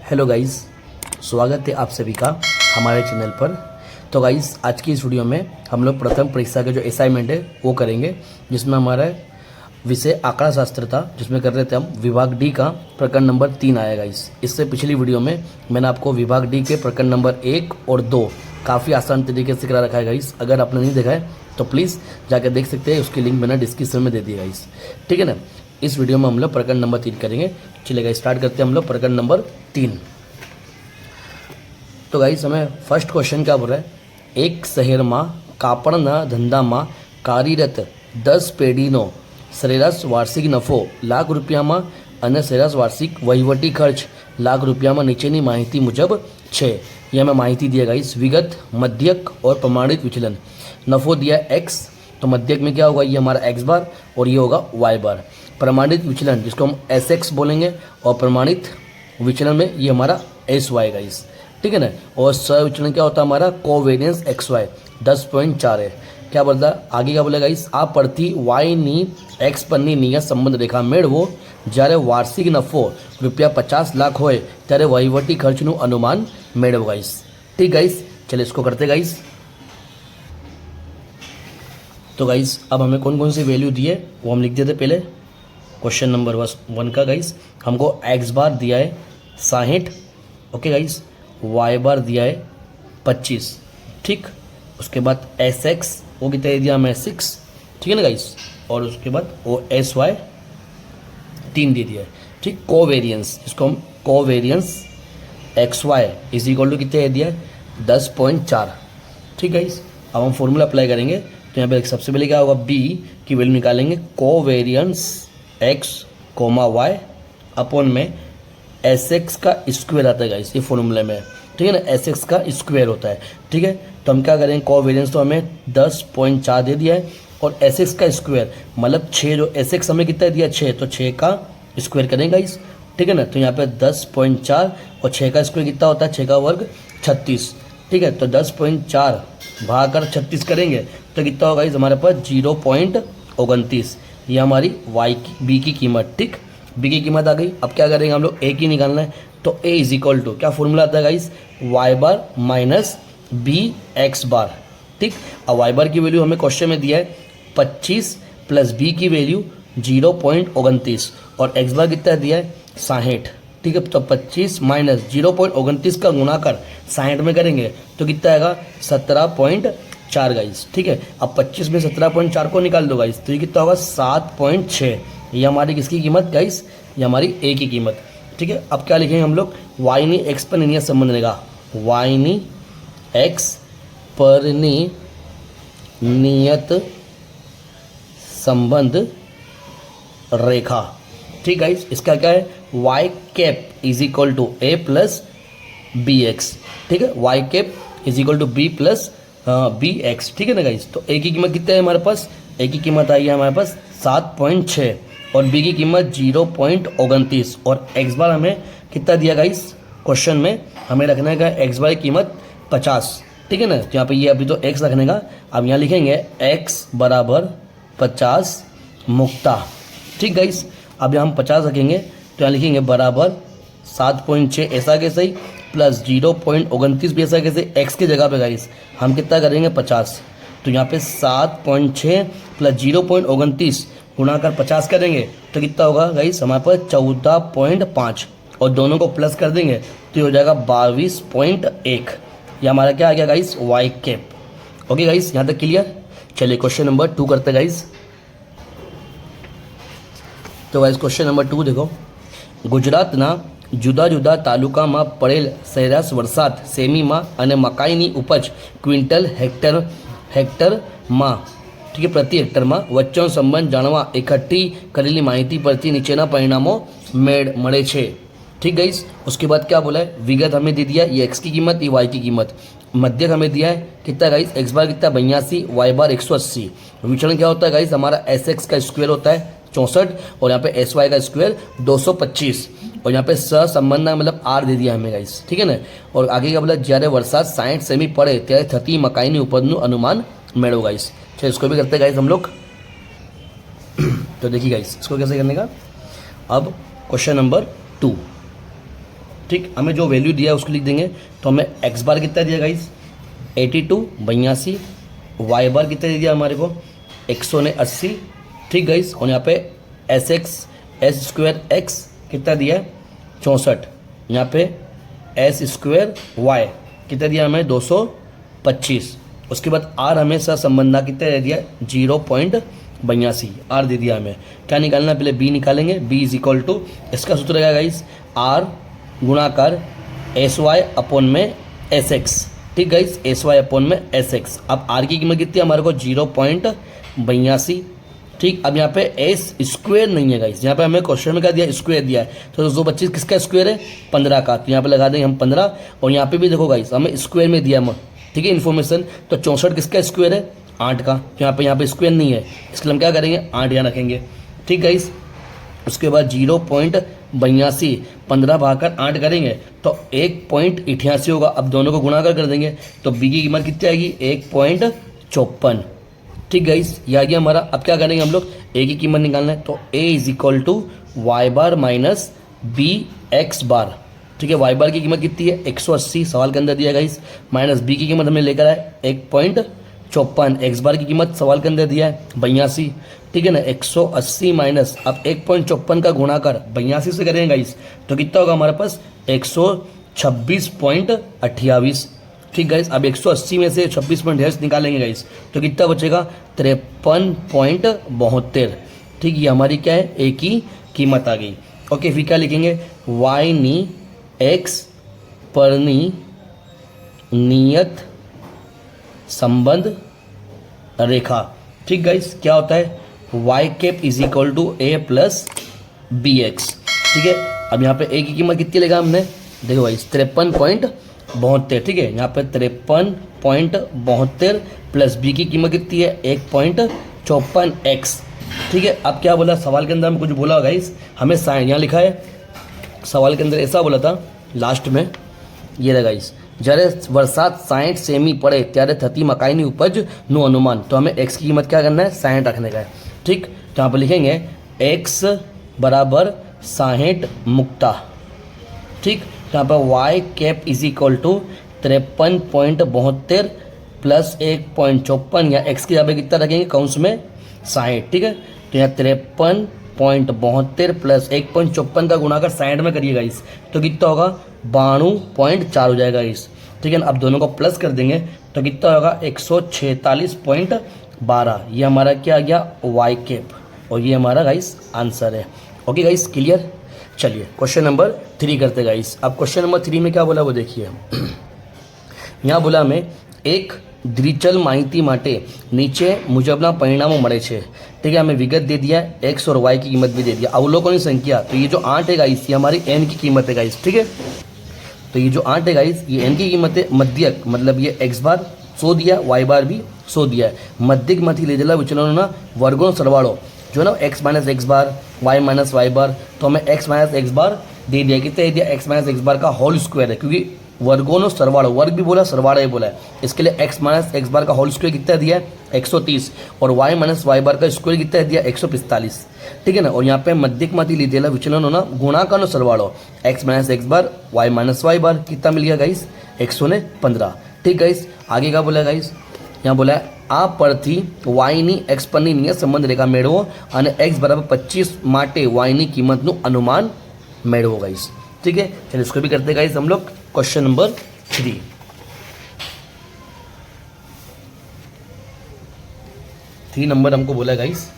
Hello guys, स्वागत है आप सभी का हमारे चैनल पर। तो गाइस, आज की इस वीडियो में हम लोग प्रथम परीक्षा के जो असाइनमेंट है वो करेंगे, जिसमें हमारा विषय आंकड़ा शास्त्र था, जिसमें कर रहे थे हम विभाग डी का प्रकरण नंबर 3 आया गाइस। इससे पिछली वीडियो में मैंने आपको विभाग डी के प्रकरण नंबर 1 और 2 काफ़ी आसान तरीके से करा रखा है गाइस। अगर आपने नहीं देखा है तो प्लीज़ जाकर देख सकते हैं, उसकी लिंक मैंने डिस्क्रिप्शन में दे दी गाइस, ठीक है ना। इस वीडियो में हम लोग प्रकरण नंबर 3 करेंगे। चलेगा, स्टार्ट करते हैं हम लोग प्रकरण नंबर 3। तो गाइस, हमें फर्स्ट क्वेश्चन क्या बोल रहा है, एक शहर में कापड़ना धंधा में कार्यरत 10 पेढ़ीनो सरेराश वार्षिक नफो लाख रुपया में અને સરેરાશ વાર્ષિક વહીવટી ખર્ચ लाख रुपया में नीचेनी माहिती मुजब है। यह हमें माहिती दिया गाइस, विगत, मध्यक और प्रमाणित विचलन। नफो दिया एक्स, तो मध्यक में क्या होगा, ये हमारा एक्स बार और ये होगा वाई बार। प्रमाणित विचलन जिसको हम एस एक्स बोलेंगे, और प्रमाणित विचलन में ये हमारा एस वाई गाइस, ठीक है ना। और सविचलन क्या होता है हमारा, कोवेरियंस एक्स वाई 10.4 है। क्या बोलता है आगे, क्या बोलेगा गाइस, आ परथी वाई नी एक्स पરની नियत संबंध रेखा मेळवो જ્યારે વાર્ષિક નફો રૂપિયા 50 લાખ હોય ત્યારે વહીવટી ખર્ચનું अनुमान મેળવો गाइस। ठीक गाइस, चलिए इसको करते गाइस। तो गाइस, अब हमें कौन कौन सी वैल्यू दी है वो हम लिख देते पहले। क्वेश्चन नंबर 1 का गाइस, हमको एक्स बार दिया है 60, ओके गाइस, वाई बार दिया है 25, ठीक। उसके बाद एस एक्स वो कितना दिया हमें 6, ठीक है ना गाइस, और उसके बाद वो एस वाई 3 दे दिया है, ठीक। कोवेरियंस, इसको हम covariance X Y is equal to कितने दिया है 10.4, ठीक गाइस। अब हम फॉर्मूला अप्लाई करेंगे, तो यहाँ पे सबसे पहले क्या होगा, बी की वैल्यू निकालेंगे, covariance X comma Y upon में एस एक्स का स्क्वायर आता है गाइस, ये फॉर्मूले में, ठीक है ना, एस एक्स का स्क्वायर होता है, ठीक है। तो हम क्या करेंगे, कोवेरियंस तो हमें 10.4 दे दिया है, और एस एक्स का स्क्वायर मतलब 6, जो एस एक्स हमें कितना दिया 6, तो 6 का स्क्वायर करेंगे गाइस, ठीक है ना। तो यहाँ पे 10.4 और 6 का स्क्वायर कितना होता है, 6 का वर्ग 36, ठीक है। तो 10.4 भाग 36 करेंगे तो कितना होगा गाइस, हमारे पास 0.29, ये हमारी वाई की बी की कीमत, ठीक। बी की कीमत आ गई। अब क्या करेंगे हम लोग, ए की निकालना है, तो ए इज इक्वल टू क्या फॉर्मूला आता है guys, Y bar minus b x bar, ठीक। अब वाई बार की वैल्यू हमें क्वेश्चन में दिया है 25 प्लस बी की वैल्यू 0.29 और एक्स बार कितना दिया है 60, ठीक है। तो 25 माइनस 0.29 का गुणा कर 60 में करेंगे तो कितना आएगा 17.4 गाइस, ठीक है। अब 25 में 17.4 को निकाल दो गाइस, तो ये कितना होगा 7.6। ये हमारी किसकी कीमत गाइस, ये हमारी ए की कीमत, ठीक है। अब क्या लिखेंगे हम लोग, वाई नी एक्स पर नियत संबंध रहेगा, वाई नी एक्स पर नियत संबंध रेखा, ठीक गाइस। इसका क्या है, Y cap is equal to A plus B X, ठीक है। Y cap is equal to B plus B X, ठीक है ना गाइस। तो ए की कीमत कितना है हमारे पास, ए की कीमत आई है हमारे पास 7.6 और बी की कीमत 0.29 और एक्स बार हमें कितना दिया गाइस, क्वेश्चन में हमें रखने का एक्स बार की कीमत 50, ठीक है ना। तो यहाँ पे ये अभी तो x रखने का, अब यहाँ लिखेंगे x बराबर 50 मुक्ता, ठीक गाइस। अब यहाँ हम 50 रखेंगे तो यहाँ लिखेंगे बराबर 7.6 ऐसा कैसे ही प्लस 0.29 भी ऐसा कैसे, x की जगह पे गाइस हम कितना करेंगे 50, तो यहाँ पे 7.6 प्लस 0.29 गुणा कर 50 करेंगे तो कितना होगा गाइस, हमारे पास 14.5 और दोनों को प्लस कर देंगे तो ये हो जाएगा 22.1। ये हमारा क्या आ गया guys, Y cap. Okay guys, यहाँ तक क्लियर। चलिए क्वेश्चन नंबर 2 करते गाइस। तो गाइस क्वेश्चन नंबर 2 देखो, गुजरातना जुदा जुदा तालुका में पड़ेल सरेराश वरसाद सेमी में અને મકાઈની उपज क्विंटल हेक्टर में, ठीक है, प्रति हेक्टर में वच्चेनो संबंध जाणवा एकठी करेली माहिती परथी नीचेना परिणामों મળે છે, ठीक गाइस। उसके बाद क्या बोला है, विगत हमें दे दिया ये एक्स की कीमत, ये वाई की कीमत, मध्यक हमें दिया है कितना गाइस, एक्स बार कितना 82, वाई बार 180। विचलन क्या होता है गाइस, हमारा एस एक्स का स्क्वायर होता है 64 और यहाँ पे एस वाई का स्क्वायर 225 और यहाँ पे सहसंबंध मतलब आर दे दिया हमें गाइस, ठीक है ना। और आगे का बोला, જ્યારે વરસાદ 60 સેમી પડે ત્યારે થતી મકાઈની ઉપજનું अनुमान મેળવો गाइस। चलिए इसको भी करते हैं गाइस हम लोग। तो देखिए गाइस इसको कैसे करने का। अब क्वेश्चन नंबर 2, ठीक, हमें जो वैल्यू दिया है उसको लिख देंगे। तो हमें एक्स बार कितना दिया गाइस 82 82, वाई बार कितना दे दिया हमारे को 180, ठीक गाइस। और यहाँ पे S x S square x कितना दिया है 64, यहाँ पे एस स्क्वायर वाई कितना दिया हमें 225। उसके बाद आर हमें सहसंबंधा कितना दे दिया 0.82 आर दे दिया हमें। क्या निकालना है पहले बी निकालेंगे। बी इज इक्वल टू, इसका सूत्र रहेगा गाइस आर गुणाकार एस वाई अपॉन में एस एक्स, ठीक गाइस, एस वाई अपॉन में एस एक्स। अब आर की कीमत कितनी है हमारे को 0.82, ठीक। अब यहाँ पे एस स्क्वायर नहीं है गाइस, यहाँ पे हमें क्वेश्चन में क्या दिया स्क्वायर दिया है, तो 225 किसका स्क्वायर है 15 का, तो यहाँ पे लगा देंगे हम 15। और यहाँ पे भी देखो गाइस हमें स्क्वायर में दिया, ठीक है इन्फॉर्मेशन, तो 64 किसका स्क्वायर है 8 का, तो यहाँ पे स्क्वायर नहीं है, इसलिए हम क्या करेंगे 8 यहाँ रखेंगे, ठीक गाइस। उसके बाद 0.82 15 भागकर 8 करेंगे तो 1.88 होगा। अब दोनों को गुणा कर देंगे तो बी की कीमत कितनी आएगी 1.54, ठीक गाइस, ये आ गया हमारा। अब क्या करेंगे हम लोग ए की कीमत निकालना है, तो a is equal to y bar minus b x bar, ठीक है। वाई बार की कीमत कितनी है 180 सवाल के अंदर दिया गाइस, माइनस बी की कीमत हमने लेकर आए 1.54, एक्स बार की कीमत सवाल के अंदर दिया है 82, ठीक है ना। 180 माइनस, अब 1.54 का गुणाकार 82 से करेंगे गाइस तो कितना होगा हमारे पास 126.28, ठीक गाइस। अब 180 में से 26.28 निकालेंगे गाइस तो कितना बचेगा 53.72, ठीक। ये हमारी क्या है ए की कीमत आ गई। ओके, फिर क्या लिखेंगे वाई नी एक्स परनी नियत संबंध रेखा, ठीक गाइस। क्या होता है Y cap is equal to A plus B X, ठीक है। अब यहाँ पे ए की कीमत कितनी लेगा हमने, देखो गाइस 53.72, ठीक है। यहाँ पे 53.72 प्लस बी की कीमत कितनी है 1.54 एक्स, ठीक है। अब क्या बोला सवाल के अंदर हम कुछ बोला गाइस, हमें साइन यहाँ लिखा है सवाल के अंदर ऐसा बोला था लास्ट में, ये रहा गाइस, જ્યારે વરસાદ 60 સેમી પડે ત્યારે થતી મકાઈની ઉપજ નું અનુમાન, तो हमें x की कीमत क्या करना है 60 रखने का है, ठीक। तो यहाँ पर लिखेंगे x बराबर 60 मुक्ता, ठीक। तो यहाँ पर y cap is equal to 53.72 plus 1.54 या x की यहाँ पे कितना रखेंगे कौंस में 60, ठीक है। तो यहाँ 53.72 प्लस 1.54 का गुणाकर 60 में करिएगा इस, तो कितना होगा 92.4 हो जाएगा इस, ठीक है ना। अब दोनों को प्लस कर देंगे तो कितना होगा 146.12, ये हमारा क्या आ गया वाई कैप, और ये हमारा गाइस आंसर है। Okay guys, clear. चलिए क्वेश्चन नंबर 3 करते गाइस। अब क्वेश्चन नंबर 3 में क्या बोला वो देखिए, यहाँ बोला हमें एक द्विचल माहिती माटे नीचे मुजबना परिणामों મળે છે, ठीक है। हमें विगत दे दिया एक्स और वाई की कीमत भी दे दिया, अवलोकन संख्या, तो ये जो 8 है गाइस ये हमारी एन की कीमत है गाइस, ठीक है। तो ये जो 8 है गाइस ये एन की कीमत है, मध्यक मतलब ये एक्स बार 100 दिया, वाई बार भी 100 दिया है। मध्यक માંથી લીધેલા વિચલનોના વર્ગોનો સરવાળો जो ना x minus X bar Y minus Y बार, तो हमें एक्स माइनस एक्स बार दे दिया, कितना दे दिया एक्स माइनस एक्स बार का होल स्क्वायर है, क्योंकि वर्गों सरवाड़ो, वर्ग भी बोला सरवाड़ा ही बोला है, इसके लिए एक्स माइनस एक्स बार का होल स्क्वायर कितना दिया है 130, और वाई माइनस वाई बार का स्क्वायर कितना दिया 145, ठीक है ना। और यहाँ पे मध्यक माती लीधेला विचलन ना गुणाकार सरवाड़ो x minus X bar Y minus Y बार कितना मिल गया गाइस 115, ठीक गाइस। आगे का बोला गाइस, यहाँ बोला है आ परथी वाईनी एक्स पરની નિયત સંબંધ રેખા મેળવો અને x બરાબર 25 માટે વાયની કિંમતનું अनुमान મેળવો गाइस, ठीक है। चलिए इसको भी करते गाइस हम लोग। क्वेश्चन नंबर 3 नंबर हमको बोला गाइस।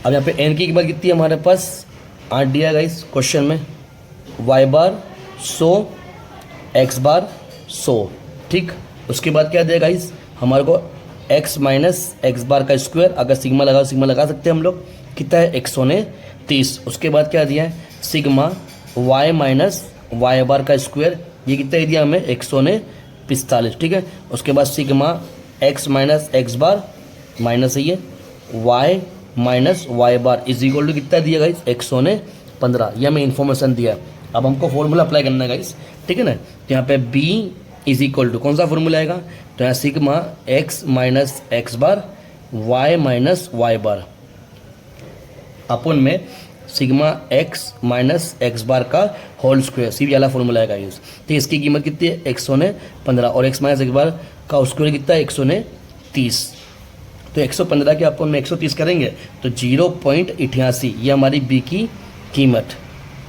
अब यहाँ पे n की कीमत कितनी है हमारे पास 8 दिया गाइस क्वेश्चन में, y बार 100 x बार 100, ठीक। उसके बाद क्या दिया गाइस हमारे को x माइनस एक्स बार का स्क्वायर, अगर सिग्मा लगा सिग्मा लगा सकते हैं हम लोग, कितना है 130। उसके बाद क्या दिया है सिग्मा y माइनस वाई बार का स्क्वायर, ये कितना दिया हमें 145, ठीक है। उसके बाद sigma x minus X bar minus है ये y minus Y bar is equal to कितना दिया गाइस 115, ये हमें इन्फॉर्मेशन दिया। अब हमको फॉर्मूला अप्लाई करना है गाइस, ठीक है ना। तो यहाँ पे b इज इक्वल टू कौन सा फॉर्मूला आएगा, तो यहाँ sigma x minus X bar y minus Y बार अपन में sigma x minus X bar का होल स्क्वायर, सी वाला फॉर्मूला है गाइस। तो इसकी कीमत कितनी है 115 और एक्स माइनस एक्स बार का स्क्वायर कितना है 130। तो 115 के अपन में 130 करेंगे तो 0.88 ये हमारी बी की कीमत।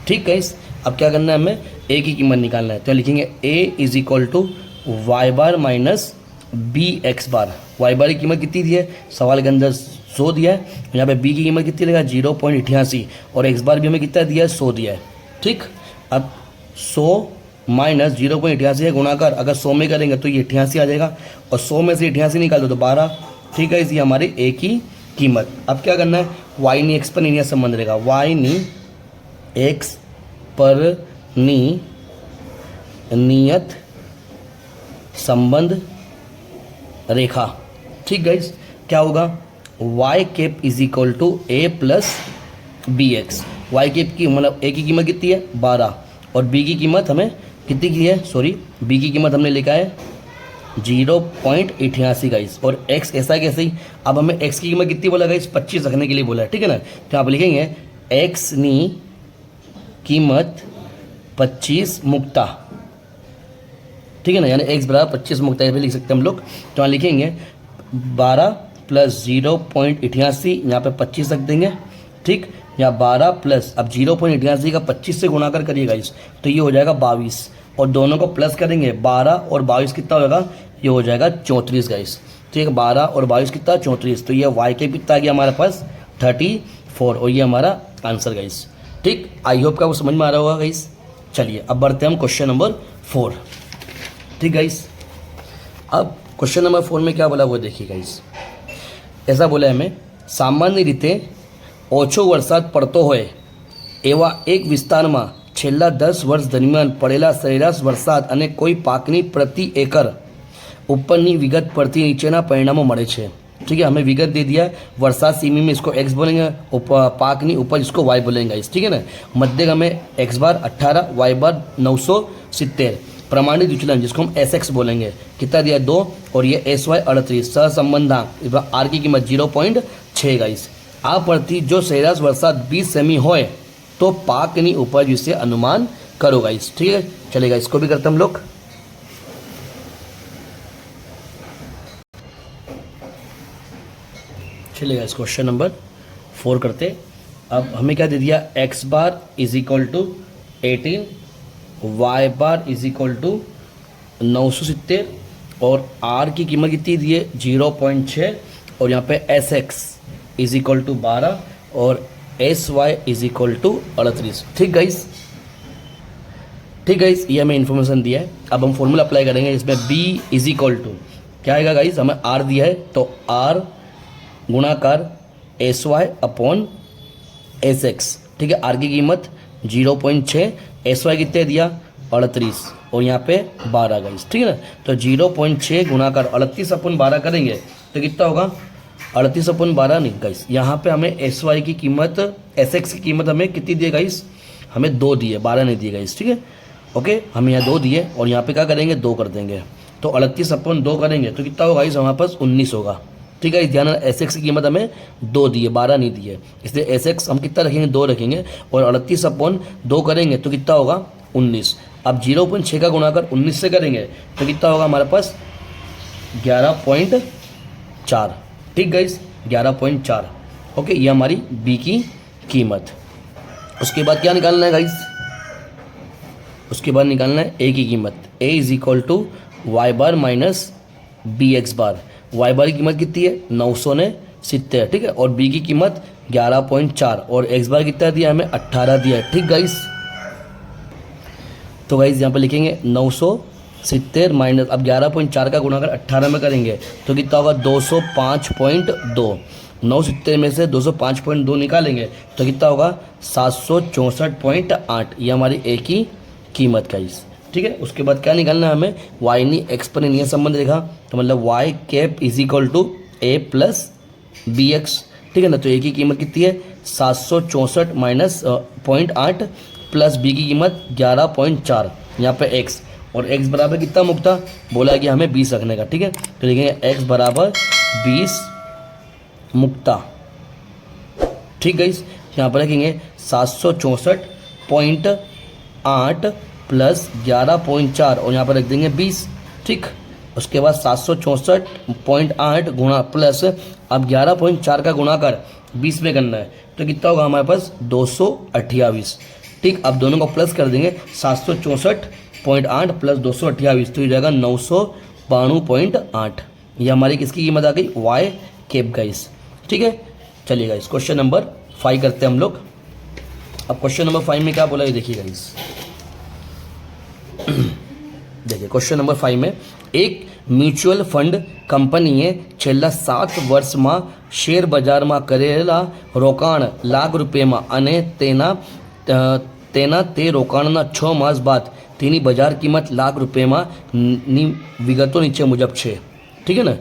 ठीक गाइस, अब क्या करना है हमें ए की कीमत निकालना है। तो लिखेंगे a is equal to y bar minus b x bar. Y bar की कीमत कितनी दी है, सवाल के अंदर 100 दिया है, यहाँ पे बी की कीमत कितनी रहेगा 0.88 और एक्स बार भी हमें कितना दिया है 100 दिया है। ठीक, अब 100 माइनस 0.88 है गुणाकार, अगर 100 में करेंगे तो ये 88 आ जाएगा और 100 में से 88 निकाल दो तो 12। ठीक है, इसी हमारी ए की कीमत। अब क्या करना है, वाई नी एक्स पर नियत संबंध रहेगा, वाई नी एक्स पर नियत संबंध रेखा। ठीक गाइस, क्या होगा Y cap is equal to A plus B X. Y cap की मतलब ए की कीमत कितनी है 12 और बी की कीमत हमें कितनी की है, सॉरी बी की कीमत हमने लिखा है 0.88 गाइस और एक्स ऐसा कैसे ही। अब हमें एक्स की कीमत कितनी बोला गाइस 25 रखने के लिए बोला है। ठीक है ना, तो आप लिखेंगे एक्स नी कीमत 25 मुक्ता। ठीक है ना, यानी एक्स बराबर 25 मुक्ता, ये भी लिख सकते हैं हम लोग। तो यहाँ लिखेंगे 12 प्लस 0.88, यहाँ पे 25 रख देंगे। ठीक, यहाँ 12 प्लस अब 0.88 का 25 से गुणा करिएगा इस, तो ये हो जाएगा 22 और दोनों को प्लस करेंगे 12 और 22 कितना होगा, ये हो जाएगा 34 गाइस। ठीक है, 12 और 22 कितना 34, तो ये वाई के कितना आ गया हमारे पास 34 और ये हमारा आंसर गाइस। ठीक, आई होप का वो समझ में आ रहा होगा गाइस। चलिए अब बढ़ते हैं हम क्वेश्चन नंबर 4। ठीक गाइस, अब क्वेश्चन नंबर 4 में क्या बोला वो देखिए गाइस। ऐसा बोला है हमें, सामान्य रीते ओछो वरसाद पड़तो होय एवा एक विस्तारमा छेल्ला 10 વર્ષ દરમિયાન પડેલા સરેરાશ વરસાદ અને કોઈ પાકની પ્રતિ એકર ઉપરની વિગત પરથી નીચેના પરિણામો મળે છે। ठीक है, हमें विगत दे दिया, वर्षा सीमी में इसको एक्स बोलेंगे, पाकनी ऊपर इसको वाई बोलेंगे इस। ठीक है ना, मध्य हमें एक्स बार 18 वाई बार 970, प्रमाणित विचलन जिसको हम एस एक्स बोलेंगे कितना दिया 2 और ये एस वाई 38, सहसंबंधांक आर की कीमत 0.6 गाइस। आ परથી जो सरेराश वरसाद 20 सेमी होए तो पाकनी उपज विશે अनुमान करो गाइस। ठीक है, चलेगा, इसको भी करते हम लोग। चलेगा, इस क्वेश्चन नंबर 4 करते। अब हमें क्या दे दिया, X bar is equal to 18, Y bar is equal to 970 और आर की कीमत कितनी दी है 0.6 और यहाँ पे S X is equal to 12 और S Y is equal to 38। ठीक गाइस, ठीक गाइस, ये हमें इन्फॉर्मेशन दिया है। अब हम फॉर्मूला अप्लाई करेंगे, इसमें बी इज इक्वल टू क्या आएगा गाइस, हमें आर दिया है तो आर गुणाकार S Y upon S X. ठीक है, आर की कीमत 0.6, एस वाई कितने दिया 38 और यहाँ पे 12 गाइस। ठीक है ना, तो 0.6 गुणाकार 38 अपन 12 करेंगे तो कितना होगा 38 अपन 12 नहीं गाइस, यहाँ पे हमें एस वाई की कीमत एस एक्स की कीमत हमें कितनी दिए गाइस, हमें 2 दिए, 12 नहीं दिए गाइस। ठीक है, ओके, हमें यहाँ 2 दिए और यहाँ पे क्या करेंगे 2 कर देंगे, तो 38 अपन 2 करेंगे तो कितना होगा गाइस, हमारे पास 19 होगा। ठीक है, इस ध्यान एस एक्स की कीमत हमें 2 दिए, 12 नहीं दिए, इसलिए एस एक्स हम कितना रखेंगे 2 रखेंगे और 38 अपन 2 करेंगे तो कितना होगा 19। अब 0.6 का गुणाकार 19 से करेंगे तो कितना होगा हमारे पास 11.4। ठीक गाइस, 11.4। ओके, ये हमारी बी की कीमत। उसके बाद क्या निकालना है गाइस, उसके बाद निकालना है ए की कीमत। A is equal to y bar minus b x bar. Y bar की कीमत कितनी है 970। ठीक है, और बी की कीमत 11.4 और एक्स बार कितना दिया हमें 18 दिया है। ठीक गाइस, तो गाइस यहाँ पे लिखेंगे 970 माइनस, अब 11.4 का गुणाकार 18 में करेंगे तो कितना होगा 205.2। 970 में से 205.2 निकालेंगे तो कितना होगा 764.8। ये हमारी ए की कीमत गाइस। ठीक है, उसके बाद क्या निकालना है हमें, वाई नी एक्स पर नियत संबंध रेखा, तो मतलब Y cap is equal to A plus B X. ठीक है ना, तो ए की कीमत कितनी है 764 माइनस 0.8 प्लस बी की कीमत 11.4, यहाँ पे एक्स और एक्स बराबर कितना मुक्ता बोला कि हमें 20 रखने का। ठीक है, तो लिखेंगे एक्स बराबर 20 मुक्ता। ठीक गाइस, यहाँ पर रखेंगे 764.8 प्लस 11.4 और यहाँ पर रख देंगे 20, ठीक। उसके बाद 764.8 गुणा प्लस अब 11.4 का गुणा कर 20 में करना है तो कितना होगा हमारे पास 228, ठीक। अब दोनों को प्लस कर देंगे 764.8 प्लस 228 तो ये जाएगा 992.8। ये हमारी किसकी कीमत आ गई, वाई कैप गाइस, ठीक है। चलिए गाइस क्वेश्चन नंबर 5 करते हैं हम लोग। अब क्वेश्चन नंबर 5 में क्या बोला ये देखिए गाइस। देखिए क्वेश्चन नंबर 5 में एक म्यूचुअल फंड કંપનીએ છેલ્લા 7 વર્ષમાં શેર બજારમાં કરેલા રોકાણ લાખ રૂપિયામાં અને તેના તે રોકાણના 6 માસ બાદ તેની બજાર કિંમત લાખ રૂપિયામાં ની વિગતો નીચે મુજબ છે, ठीक है ना।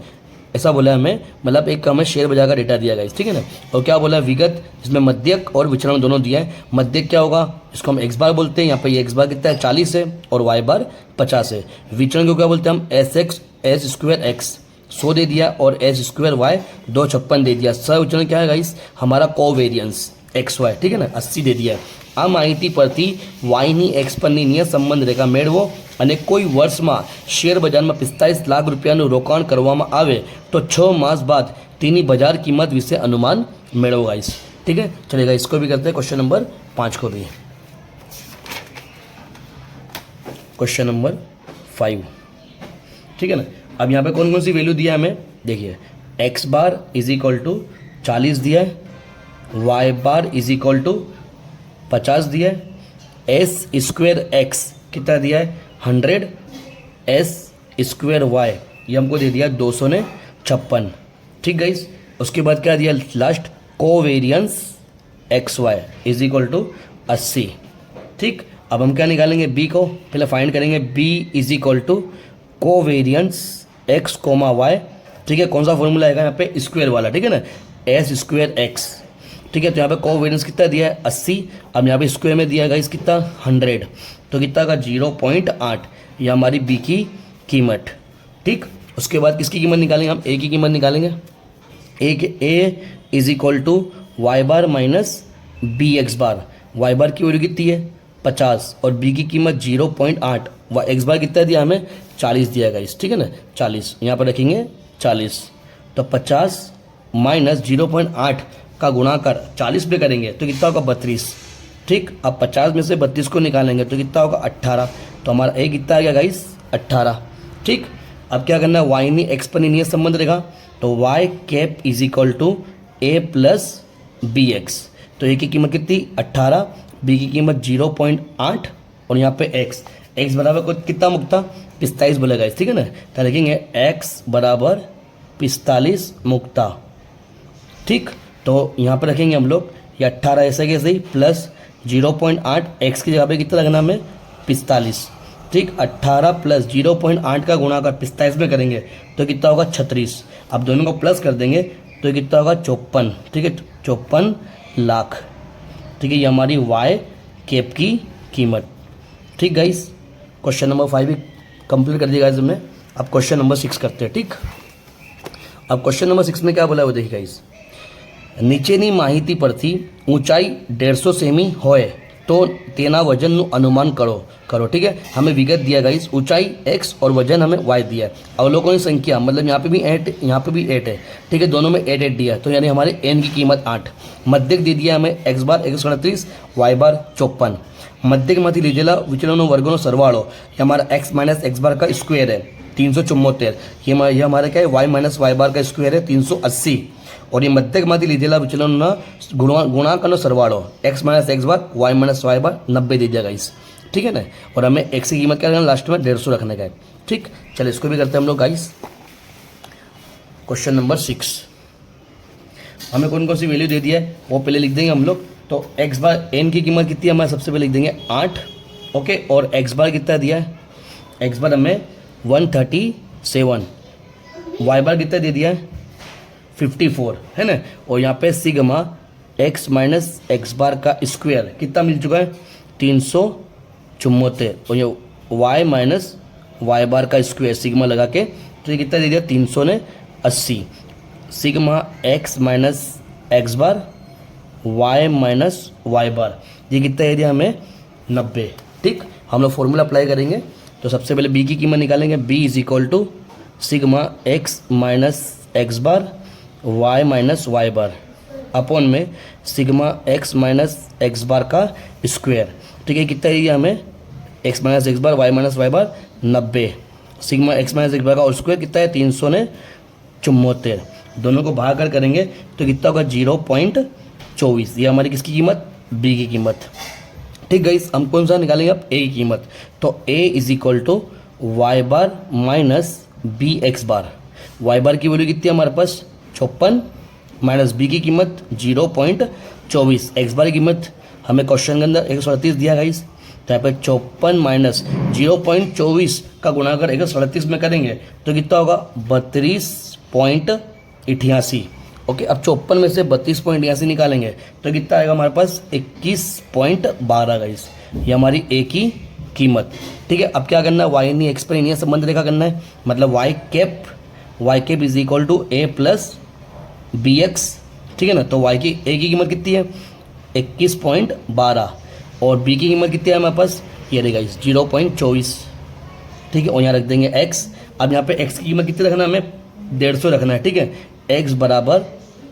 ऐसा बोला है हमें, मतलब एक हमें शेयर बाजार का डेटा दिया गया, ठीक है ना। और क्या बोला है, विगत, इसमें मध्यक और विचरण दोनों दिया है। मध्यक क्या होगा, इसको हम एक्स बार बोलते हैं, यहाँ पे ये एक्स बार कितना है 40 है और वाई बार 50 है। विचरण को क्या बोलते हैं हम, एस स्क्वायर एक्स 100 दे दिया और एस स्क्वायर वाई 256 दे दिया। सहविचरण क्या है गाइस, हमारा कोवेरियंस एक्स वाई, ठीक है ना, 80 दे दिया है। આ માહિતી પરથી વાયની એક્સ પરની નિયત સંબંધ રેખા મેળવો અને કોઈ વર્ષમાં શેર બજારમાં 45 લાખ રૂપિયાનું રોકાણ કરવામાં આવે તો 6 માસ બાદ તેની બજાર કિંમત વિશે अनुमान મેળવો गाइस, ठीक है। चलिएगा इसको भी करते हैं, क्वेश्चन नंबर 5 को भी। क्वेश्चन नंबर 5, ठीक है ना। अब यहाँ पे कौन कौन सी वैल्यू दिया है हमें, देखिए X bar is equal to 40 दिया है, Y bar is equal to 50 दिया है, एस स्क्वेयर एक्स कितना दिया है 100, एस स्क्वेयर वाई ये हमको दे दिया 256, ठीक गाइस। उसके बाद क्या दिया last, covariance X Y is equal to 80, ठीक। अब हम क्या निकालेंगे, बी को पहले फाइंड करेंगे, B is equal to covariance X comma Y, ठीक है। कौन सा फॉर्मूला आएगा यहाँ पे, स्क्वायर वाला, ठीक है ना, एस स्क्वायर एक्स, ठीक है। तो यहाँ पे कोवेरियंस कितना दिया है 80, अब यहाँ पे स्क्वायर में दिया गाइस कितना 100, तो कितना का 0.8, ये हमारी बी की कीमत, ठीक। उसके बाद किसकी कीमत निकालेंगे हम, ए की कीमत निकालेंगे। A is equal to y bar minus b x bar, y bar की वैल्यू कितनी है 50 और बी की कीमत 0.8, एक्स बार कितना दिया हमें 40 दिया गाइस, ठीक है ना, 40 यहाँ पर रखेंगे 40, तो 50 माइनस 0.8 का गुणा कर 40 पे करेंगे तो कितना होगा 32, ठीक। अब 50 में से 32 को निकालेंगे तो कितना होगा 18, तो हमारा ए कितना आ गया गाइस 18, ठीक। अब क्या करना है, वाई नी एक्स पर नियत संबंध रहेगा, तो Y cap is equal to A plus B X, तो ए की कीमत कितनी 18, बी की कीमत 0.8 और यहाँ पे एक्स बराबर कितना मुक्ता 45 बोलेगा, ठीक है ना। तो लिखेंगे एक्स बराबर 45 मुक्ता, ठीक। तो यहाँ पर रखेंगे हम लोग ये 18 ऐसे कैसे ही प्लस 0.8, एक्स की जगह पे कितना लगना हमें 45, ठीक। 18 प्लस 0.8 का गुणा कर 45 में करेंगे तो कितना होगा 36, अब दोनों को प्लस कर देंगे तो कितना होगा 54, ठीक है, 54 लाख, ठीक है। ये हमारी वाई कैप की कीमत, ठीक गाइस। क्वेश्चन नंबर 5 भी कंप्लीट कर दिया गाइस हमने। अब क्वेश्चन नंबर 6 करते हैं, ठीक। अब क्वेश्चन नंबर 6 में क्या बोला है वो देखिए गाइस, નીચેની માહિતી પરથી ઊંચાઈ 150 સેમી હોય तो तेना वजन नु अनुमान करो, ठीक है। हमें विगत दिया गाइस, ऊंचाई x और वजन हमें y दिया है। अवलोकन संख्या मतलब यहाँ पे भी 8, यहाँ पे भी 8 है, ठीक है, दोनों में 8 दिया है, तो यानी हमारे n की कीमत 8। मध्यक दे दिया हमें x बार 138, y बार 54। मध्यकમાંથી લીધેલા વિચલનનો વર્ગનો સરવાળો ये हमारा x माइनस एक्स बार का स्क्वायर है 374, ये हमारा क्या है y माइनस वाई बार का स्क्वायर है 380, और ये मध्यकમાંથી લીધેલા વિચલનના गुणाकारનો सरवाड़ो x minus X bar y minus Y bar 90 दे दिया गाइस, ठीक है ना। और हमें x की कीमत क्या रखना, लास्ट में 150 रखने का है, ठीक। चलो इसको भी करते हैं हम लोग गाइस। क्वेश्चन नंबर 6, हमें कौन कौन सी वैल्यू दे दिया है वो पहले लिख देंगे हम लोग। तो x बार n की कीमत कितनी है हमें सबसे पहले लिख देंगे 8, ओके। और x बार कितना दिया है, x बार हमें 137, y बार कितना दे दिया है 54, है ना। और यहाँ पे sigma x minus X bar का स्क्वायर कितना मिल चुका है 374, और ये y माइनस वाई बार का स्क्वायर सिग्मा लगा के तो ये कितना दे दिया 380, sigma x minus X bar y minus Y बार, ये कितना एरिया हमें 90। ठीक, हम लोग फॉर्मूला अप्लाई करेंगे। तो सबसे पहले b की कीमत निकालेंगे, b is equal to sigma x minus X bar y minus Y bar upon में sigma x minus X bar का स्क्वायर। ठीक है, कितना एरिया हमें x minus X bar y minus Y bar 90, sigma x minus X bar का और square कितना है 374। दोनों को भाग करेंगे तो कितना होगा 0.24। ये हमारी किसकी कीमत, b की कीमत। ठीक गाइस, हम कौन सा निकालेंगे अब, a की कीमत। तो a is equal to y bar minus b x bar. Y bar की वैल्यू कितनी है हमारे पास 56 माइनस बी की कीमत 0.24। एक्स बार की कीमत हमें क्वेश्चन के अंदर 138 दिया गाइस, तो यहाँ पे 54 माइनस 0.24 का गुणा कर 138 में करेंगे तो कितना होगा 32.88। ओके, अब 54 में से 32.88 निकालेंगे तो कितना आएगा हमारे पास 21.12 गाइस, ये हमारी ए की कीमत। ठीक है, अब क्या करना है, वाई नहीं एक्स पर नहीं संबंध रेखा करना है, मतलब Y cap is equal to A plus B X. ठीक है ना, तो वाई की ए की कीमत कितनी है 21.12 और बी की कीमत कितनी है हमारे पास, ये रहेगा 0.24। ठीक है, और यहाँ रख देंगे x। अब यहाँ पे x की कीमत कितनी रखना है, हमें 150 रखना है। ठीक है, x बराबर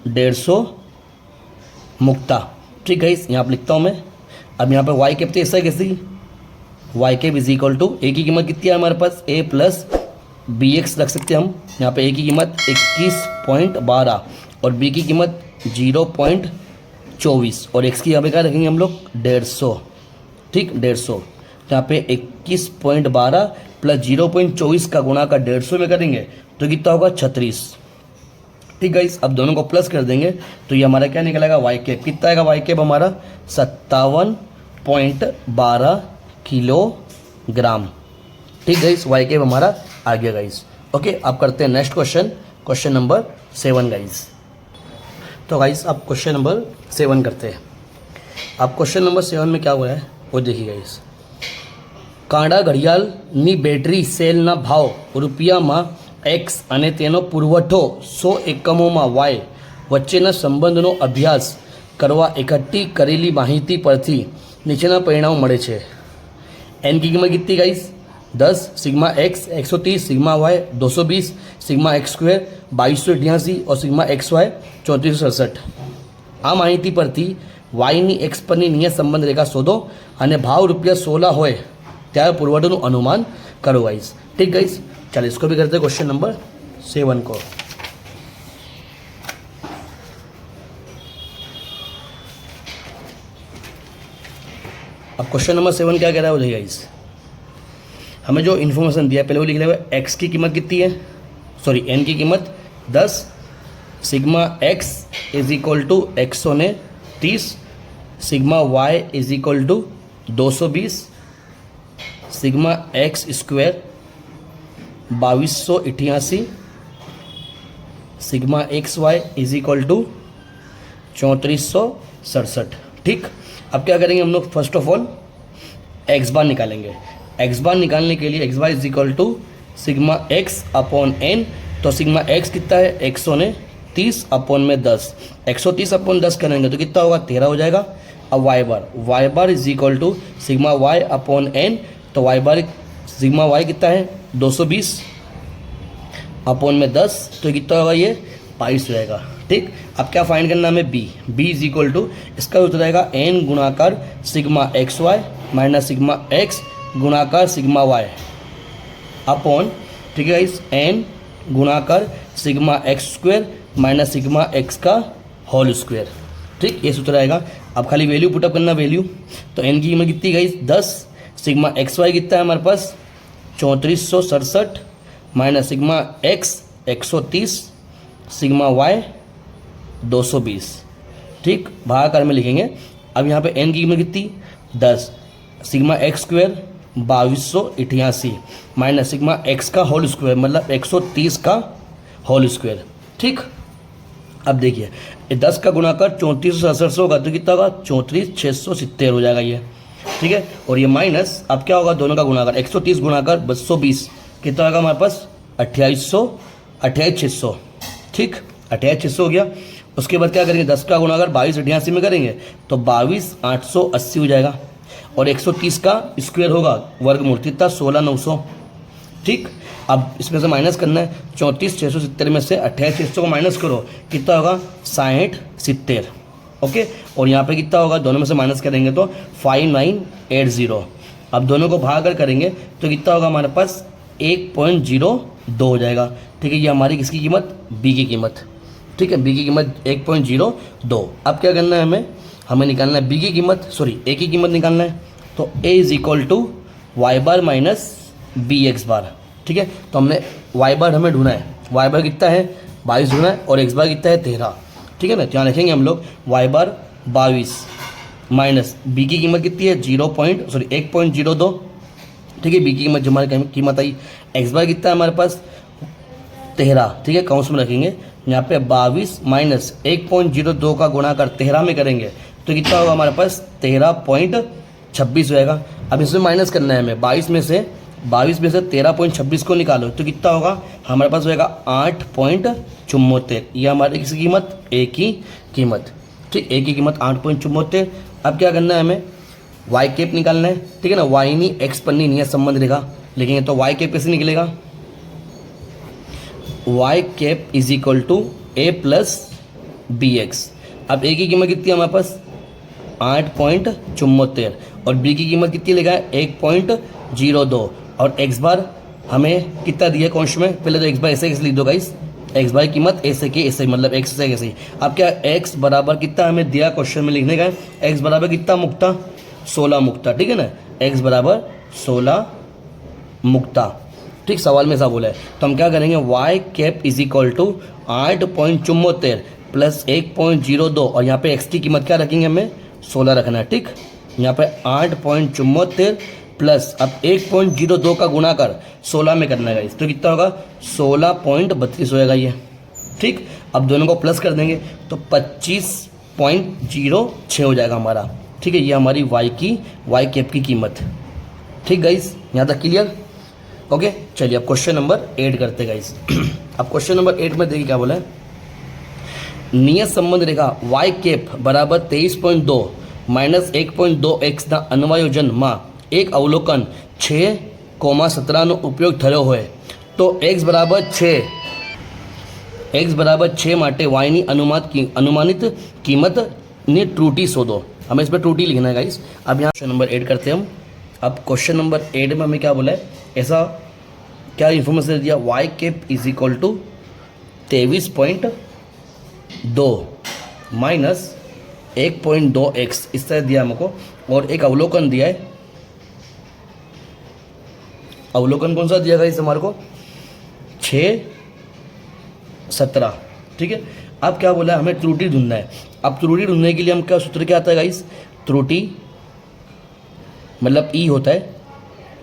150 मुक्ता। ठीक है, यहाँ पर लिखता हूँ मैं। अब यहाँ पे y कैप ऐसा है कैसी, y cap is equal to a की कीमत कितनी है हमारे पास a प्लस बी एक्स रख सकते हैं हम। यहाँ पे a की कीमत 21.12 और b की कीमत 0.24 और x की यहाँ पे क्या रखेंगे हम लोग 150। ठीक, 150। तो यहाँ पे 21.12 प्लस 0.24 का गुणा का 150 में करेंगे तो कितना होगा 36। ठीक गाइस, अब दोनों को प्लस कर देंगे तो ये हमारा क्या निकलेगा वाई कैप। कितना आएगा वाई कैप हमारा 57.12 किलोग्राम। ठीक गाइस, वाई कैप हमारा आ गया गाइस। ओके, अब करते हैं next question, question number 7 guys. तो गाइस अब क्वेश्चन नंबर 7 करते हैं। अब क्वेश्चन नंबर 7 में क्या हुआ है वो देखिए गाइस। કાંડા ઘડિયાળની બેટરી સેલના ભાવ રૂપિયામાં x અને તેનો પુરવઠો 100 એકમોમાં y વચ્ચેના સંબંધનો અભ્યાસ કરવા એકઠી કરેલી માહિતી પરથી નીચેના પરિણામો મળે છે। n की कीमत कितनी guys 10, sigma x 130, sigma y 220, sigma x square 2288 और सिग्मा एक्स वाय 3467। આ માહિતી પરથી વાયની એક્સ પરની નિયત સંબંધ રેખા શોધો અને ભાવ ₹16 હોય ત્યારે પુરવઠોનું अनुमान करो गाइस। ठीक गाइस, चलो इसको भी करते हैं क्वेश्चन नंबर 7 को। अब क्वेश्चन नंबर 7 क्या कह रहा है वो देखिए गाइस। हमें जो इन्फॉर्मेशन दिया पहले वो लिख लेंगे। एक्स की कीमत कितनी है, सॉरी एन की कीमत 10, sigma X is equal to 130, sigma Y is equal to 220, sigma X square 2288, sigma X Y is equal to 3467। ठीक, अब क्या करेंगे हम लोग, first of all X bar निकालेंगे। एक्स बार निकालने के लिए X bar is equal to sigma x upon N. तो सिग्मा एक्स कितना है 130 अपॉन में 10, 130 अपॉन 10 करेंगे तो कितना होगा 13 हो जाएगा। अब Y bar is equal to sigma Y upon N. तो वाई बार सिग्मा वाई कितना है 220 अपॉन में 10 तो कितना होगा ये 22 रहेगा। ठीक, अब क्या फाइंड करना हमें बी इज इक्वल टू इसका उत्तर रहेगा एन गुणाकार sigma X Y minus sigma X गुणाकार सिग्मा वाई अपॉन, ठीक है इस एन गुणाकार sigma X square minus sigma X का होल स्क्वायर। ठीक, ये सूत्र आएगा। अब खाली वैल्यू पुटअप करना, वैल्यू तो एन की कीमत कितनी गई 10, सिग्मा एक्स वाई कितना है हमारे पास 3467 minus sigma X 130, sigma Y 220। ठीक, भागाकार में लिखेंगे। अब यहाँ पे एन की कीमत कितनी 10, sigma X square 2288 minus sigma X का होल स्क्वायर मतलब 130 का होल स्क्वायर। ठीक, अब देखिए 10 का गुणाकर 3467 होगा तो कितना होगा 34670 हो जाएगा ये। ठीक है, और ये माइनस अब क्या होगा दोनों का गुणाकर 130 गुणाकर 220 कितना होगा हमारे पास 28600। ठीक, 28600 हो गया। उसके बाद क्या करेंगे, 10 का गुणा अगर 22 में करेंगे तो 22,880 हो जाएगा, और 130 का स्क्वायर होगा वर्गमूल कितना 16,900। ठीक, अब इसमें से माइनस करना है, 34,670 में से 28,600 को माइनस करो, कितना होगा 60,70। ओके, और यहाँ पे कितना होगा, दोनों में से माइनस करेंगे तो 5980। अब दोनों को भाग कर करेंगे तो कितना होगा हमारे पास 1.02 हो जाएगा। ठीक है, ये हमारी किसकी कीमत, बी की कीमत। ठीक है, बी की कीमत 1.02। अब क्या करना है, हमें निकालना है बी की कीमत, सॉरी ए की कीमत निकालना है। तो a is equal to y bar minus b x bar. ठीक है, तो हमने वाई बार हमें ढूंढना है, वाई बार कितना है 22 ढूंढना है, और एक्स बार कितना है 13। ठीक है ना, यहाँ लिखेंगे हम लोग वाई बार 22 माइनस बी की कीमत कितनी है 1.02। ठीक है, बी की कीमत जो हमारी कीमत आई, एक्स बार कितना है हमारे पास 13। ठीक है, काउंस में रखेंगे यहाँ पे 22 माइनस 1.02 का गुणा कर 13 में करेंगे तो कितना होगा हमारे पास 13.26 होएगा। अब इसमें माइनस करना है हमें, 22 में से 13.26 को निकालो तो कितना होगा हमारे पास होएगा 8.74। ये हमारी किसकी कीमत, ए की कीमत। ठीक, ए की कीमत 8.74। अब क्या करना है हमें, वाई कैप निकालना है। ठीक है ना, वाई नहीं एक्स पन्नी नहीं है संबंध रेखा लिखेंगे तो वाई कैप कैसे निकलेगा, Y cap is equal to A plus B X. अब ए की कीमत कितनी है हमारे पास 8.74, और बी की कीमत कितनी लिखा है 1.02, और एक्स बार हमें कितना दिया कौंश में, पहले तो एक्स बार ऐसे लिख दो गाइस, एक्स बार कीमत ऐसे की ऐसे, मतलब एक्स से ऐसे ही। अब क्या एक्स बराबर कितना हमें दिया क्वेश्चन में लिखने का है, एक्स बराबर कितना मुक्ता 16 मुक्ता। ठीक है ना, एक्स बराबर 16 मुक्ता। ठीक, सवाल में ऐसा बोला है तो हम क्या करेंगे, Y cap is equal to 8.74 plus 1.02, और यहाँ पे एक्स की कीमत क्या रखेंगे, हमें 16 रखना है। ठीक, यहाँ पे 8.74 प्लस अब 1.02 का गुणा कर 16 में करना है, तो कितना होगा 16.32 होएगा ये। ठीक, अब दोनों को प्लस कर देंगे तो 25.06 हो जाएगा हमारा। ठीक है, ये हमारी वाई कैप की कीमत। ठीक गाइस, यहाँ तक क्लियर। ओके, चलिए अब क्वेश्चन नंबर 8 करते गाइस। अब क्वेश्चन नंबर 8 में देखिए क्या बोला है, नियत संबंध रेखा वाई कैप बराबर 23.2 माइनस 1.2x ના અન્વયોજનમાં એક અવલોકન 6,17 નો ઉપયોગ થયો હોય તો x બરાબર 6 માટે y ની अनुमानित कीमत ની त्रुटि शोधो। हमें इसमें त्रुटि लिखना है गाइस। अब यहाँ क्वेश्चन नंबर 8 करते हैं हम। अब क्वेश्चन नंबर 8 में हमें क्या बोला है, ऐसा क्या इन्फॉर्मेशन दे दिया, Y cap is equal to 23.2 minus 1.2x इस तरह दिया हमको, और एक अवलोकन दिया है। अवलोकन कौन सा दिया गाइस हमारे को 6,17। ठीक है, अब क्या बोला है, हमें त्रुटि ढूंढना है। अब त्रुटि ढूंढने के लिए हम क्या सूत्र क्या आता है गाइस, त्रुटि मतलब ई होता है,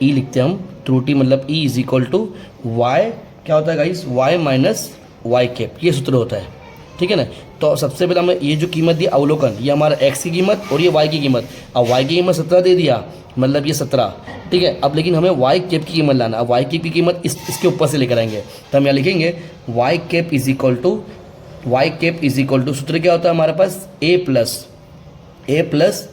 ई लिखते हैं हम, त्रुटि मतलब E is equal to Y क्या होता है guys, Y minus Y cap, ये सूत्र होता है। ठीक है ना, तो सबसे पहले हमें ये जो कीमत दी अवलोकन, ये हमारा एक्स की कीमत और ये वाई की कीमत। अब वाई की कीमत 17 दे दिया, मतलब ये 17। ठीक है, अब लेकिन हमें वाई कैप की कीमत लाना। अब वाई कैप की कीमत इसके ऊपर से लेकर आएंगे, तो हम यहाँ लिखेंगे Y cap is equal to सूत्र क्या होता है हमारे पास, ए प्लस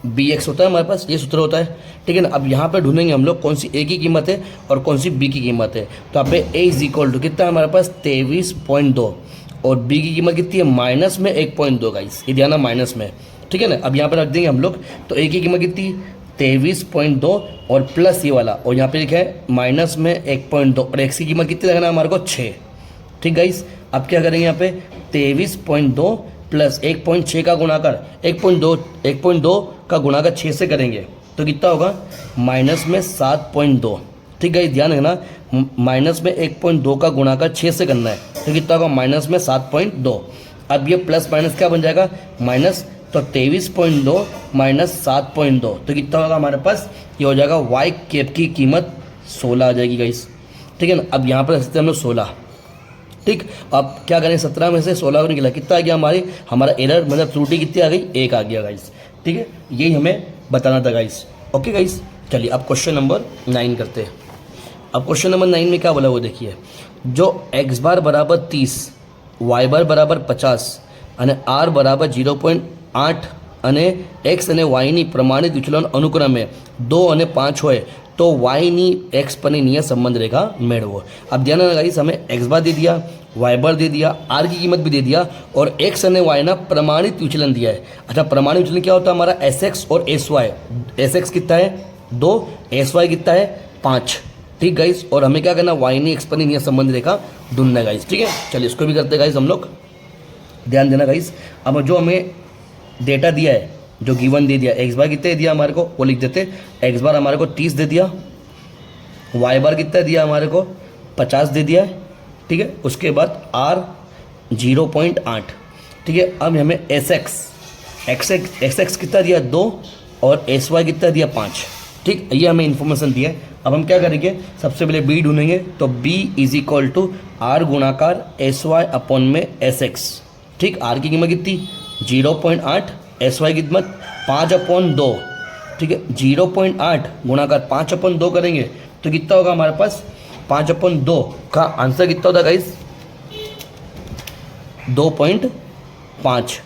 बी एक्स होता है हमारे पास, ये सूत्र होता है। ठीक है ना, अब यहाँ पे ढूंढेंगे हम लोग कौन सी ए की कीमत है और कौन सी बी की कीमत है। तो यहाँ पे ए इज इक्वल टू कितना है हमारे पास 23.2, और बी की कीमत कितनी है माइनस में 1.2 गाइस, ये ध्यान माइनस में। ठीक है ना, अब यहाँ पे रख देंगे हम लोग, तो ए की कीमत कितनी 23.2 और प्लस ये वाला, और यहाँ पे लिखा है माइनस में 1.2, और एक्स की कीमत कितनी रखना है हमारे को 6। ठीक गाइस, अब क्या करेंगे यहाँ पे 23.2 प्लस 1.6 का गुणाकर 1.2 का गुणाकर 6 से करेंगे तो कितना होगा माइनस में 7.2। ठीक है, ध्यान रखना माइनस में 1.2 का गुणाकर 6 से करना है तो कितना होगा माइनस में 7.2। अब ये प्लस माइनस क्या बन जाएगा माइनस, तो 23.2 माइनस 7.2 तो कितना होगा हमारे पास, ये हो जाएगा वाई कैप की कीमत 16 आ जाएगी गाइस। ठीक है ना, अब यहाँ पर रख सकते हैं हम लोग 16। ठीक, अब क्या करें 17 में से 16 को निकला, कितना आ गया हमारा एरर मतलब त्रुटि कितनी आ गई, 1 आ गया गाइस। ठीक है, यही हमें बताना था गाइस। ओके गाइस, चलिए अब क्वेश्चन नंबर 9 करते हैं। अब क्वेश्चन नंबर 9 में क्या बोला वो देखिए, जो एक्स बार बराबर 30 वाई बार बराबर 50 અને આર બરાબર 0.8 અને એક્સ અને વાયની પ્રમાણિત વિચલન અનુક્રમે 2 અને 5 હોય तो वाई एक्स पर नियत संबंध रेखा मेड़वो। अब ध्यान लगाइए, हमें एक्स बार दे दिया, वाई बार दे दिया, आर की कीमत भी दे दिया और एक्स और वाई ना प्रमाणित विचलन दिया है। अच्छा, प्रमाणित विचलन क्या होता है हमारा? एस एक्स और एस वाई। एस एक्स कितना है 2, एस वाई कितना है 5। ठीक गाइस, और हमें क्या करना? वाई ने एक्स पर नियत संबंध रेखा ढूंढना गाइस। ठीक है, चलिए इसको भी करते गाइस हम लोग। ध्यान देना गाइस, अब जो हमें डेटा दिया है, जो गिवन दे दिया, एक्स बार कितने दिया हमारे को वो लिख देते। एक्स बार हमारे को 30 दे दिया, वाई बार कितना दिया हमारे को 50 दे दिया है। ठीक है, उसके बाद आर 0.8। ठीक है, अब हमें एस एक्स कितना दिया 2 और एस वाई कितना दिया 5। ठीक, ये हमें इन्फॉर्मेशन दिया है। अब हम क्या करेंगे? सबसे पहले बी ढूंढेंगे, तो B is equal to R गुणाकार एस वाई अपॉन में एस एक्स। ठीक, आर की कीमत कितनी 0.8, एस वाई की कीमत 5/2। ठीक है, 0.8 गुणाकार 5/2 करेंगे तो कितना होगा हमारे पास? 5/2 का आंसर कितना होता है गाइस? 2.5।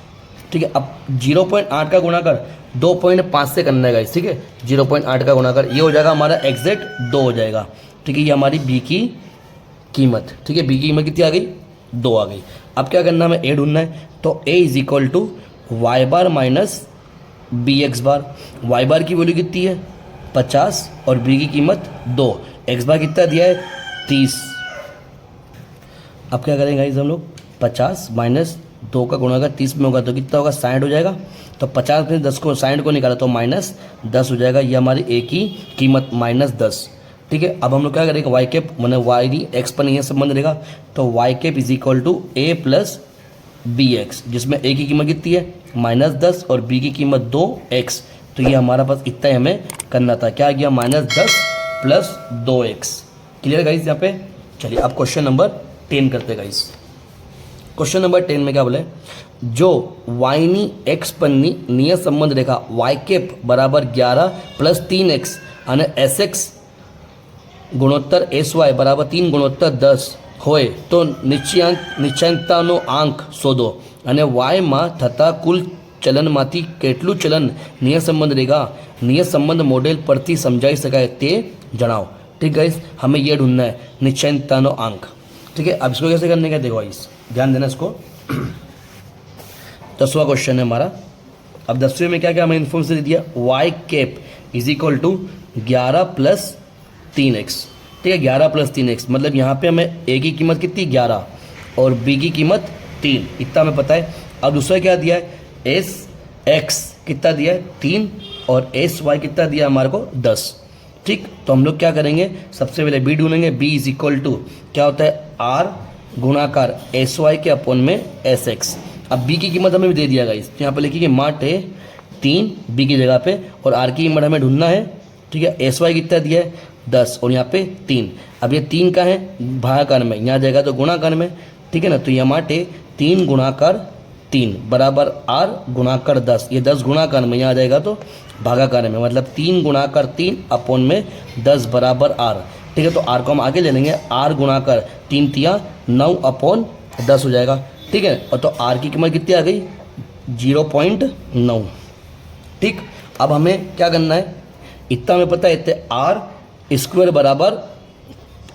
ठीक है, अब 0.8 का गुणाकार 2.5 से करना है गाइस। ठीक है, 0.8 का गुणाकार ये हो जाएगा हमारा एग्जैक्ट 2 हो जाएगा। ठीक है, ये हमारी बी की कीमत। ठीक है, बी की कीमत कितनी आ गई? 2 आ गई। अब क्या करना है? हमें ए ढूंढना है, तो a is equal to y bar minus b x bar. Y bar की वैल्यू कितनी है 50 और बी की कीमत 2, एक्स बार कितना दिया है 30। अब क्या करेंगे गाइस हम लोग? 50 माइनस 2 का गुणाकार 30 में होगा तो कितना होगा? 60 हो जाएगा। तो 50 में 10 को 60 को निकाला तो -10 हो जाएगा। ये हमारी ए की कीमत -10। ठीक है, अब हम लोग क्या करेंगे? वाई कैप मैंने वाई एक्स पर नहीं संबंध रहेगा, तो Y cap is equal to A plus B X, जिसमें ए की कीमत कितनी है -10 और बी की कीमत 2x। तो ये हमारा पास इतना ही हमें करना था। क्या आ गया? -10 प्लस 2x। क्लियर गाइस यहाँ पे? चलिए अब क्वेश्चन नंबर 10 करते गाइस। क्वेश्चन नंबर 10 में क्या बोले? जो वाई एक्स पन्नी नियत संबंध रेखा वाई कैप बराबर 11 प्लस 3x અને एस एक्स गुणोत्तर एस वाई बराबर 3 गुणोत्तर 10 હોય તો નિશ્ચયાંકતાનો આંક શોધો અને વાયમાં થતા કુલ ચલનમાંથી કેટલું ચલન નિયત સંબંધ મોડેલ પરથી સમજાઈ શકાય તે જણાવો। ठीक गाइस, हमें ये ढूंढना है निश्चयांकतानो आंक। ठीक है, अब इसको कैसे करने का देखो गाइस, ध्यान देना इसको। 10वां क्वेश्चन है हमारा। अब 10वें में क्या क्या हमें इन्फॉर्मेशन दे दिया? Y cap is equal to 11 plus 3x। ठीक है, 11 प्लस 3x मतलब यहाँ पे हमें ए की कीमत कितनी 11 और बी की कीमत 3, इतना हमें पता है। अब दूसरा क्या दिया है? एस एक्स कितना दिया है 3 और एस वाई कितना दिया हमारे को 10। ठीक, तो हम लोग क्या करेंगे? सबसे पहले बी ढूंढेंगे। बी इज इक्वल टू क्या होता है? आर गुणाकार एस वाई के अपॉन में एस एक्स। अब बी की कीमत हमें भी दे दिया गाइस, यहाँ पे लिखिए माट है 3 बी की जगह पे और आर की कीमत हमें ढूंढना है। ठीक है, एस वाई कितना दिया है 10 और यहाँ पे 3। अब ये 3 का है भागाकार में, यहाँ जाएगा तो गुणाकार में। ठीक है ना, तो यहाँ माटे 3 गुणाकार 3 बराबर आर गुणाकार 10। ये 10 गुणाकार में यहाँ आ जाएगा तो भागाकार में, मतलब 3 गुणाकार 3 अपॉन में 10 बराबर आर। ठीक है, तो आर को हम आगे ले लेंगे, आर गुणाकार 3 तिया 9 अपॉन 10 हो जाएगा। ठीक है, और तो आर की कीमत कितनी आ गई 0.9। ठीक, अब हमें क्या करना है? इतना हमें पता है, इतने आर स्क्वायर बराबर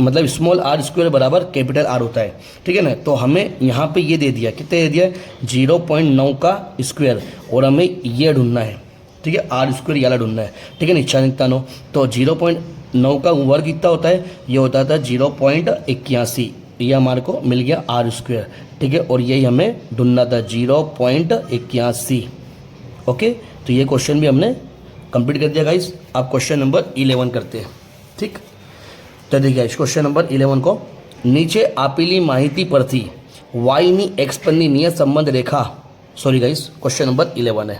मतलब स्मॉल आर स्क्वायर बराबर कैपिटल आर होता है। ठीक है ना, तो हमें यहाँ पे ये दे दिया, कितने दे दिया 0.9 का स्क्वायर और हमें ये ढूंढना है। ठीक है, आर स्क्वायर वाला ढूंढना है। ठीक है, निश्चयांकतानो तो 0.9 का वर्ग कितना होता है? ये होता था 0.81। ये हमारे को मिल गया आर स्क्वायर। ठीक है, और यही हमें ढूंढना था 0.81। ओके, तो ये क्वेश्चन भी हमने कंप्लीट कर दिया गाइस। आप क्वेश्चन नंबर 11 करते हैं। ठीक, तो देखिए इस क्वेश्चन नंबर 11 को નીચે આપેલી માહિતી પરથી y ની x પરની નિયત સંબંધ રેખા સોરી ગાઈસ ક્વેશ્ચન નંબર 11 है।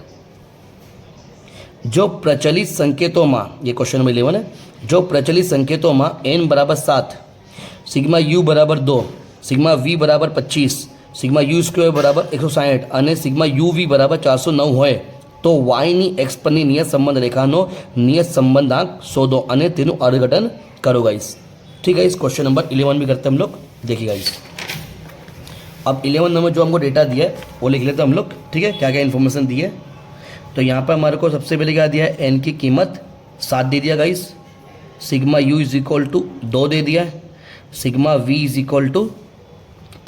जो प्रचलित संकेतों में, ये क्वेश्चन नंबर 11 है, जो प्रचलित संकेतों में n बराबर 7, सिग्मा u बराबर 2, सिग्मा v बराबर 25, सिग्मा u स्क्वेर बराबर 160 અને સિગ્મા uv બરાબર 409 હોય તો y ની x પરની નિયત સંબંધ રેખાનો નિયત સંબંધાંક શોધો અને તેનું અર્થઘટન करो गाइस। ठीक है, इस क्वेश्चन नंबर 11 भी करते हैं हम लोग। देखिए गाइस, अब 11 नंबर जो हमको डेटा दिया है वो लिख लेते हैं हम लोग, ठीक है, क्या क्या इन्फॉर्मेशन दी है। तो यहाँ पर हमारे को सबसे पहले क्या दिया है, एन की कीमत 7 दे दिया guys, sigma U is equal to 2 दे दिया है, sigma V is equal to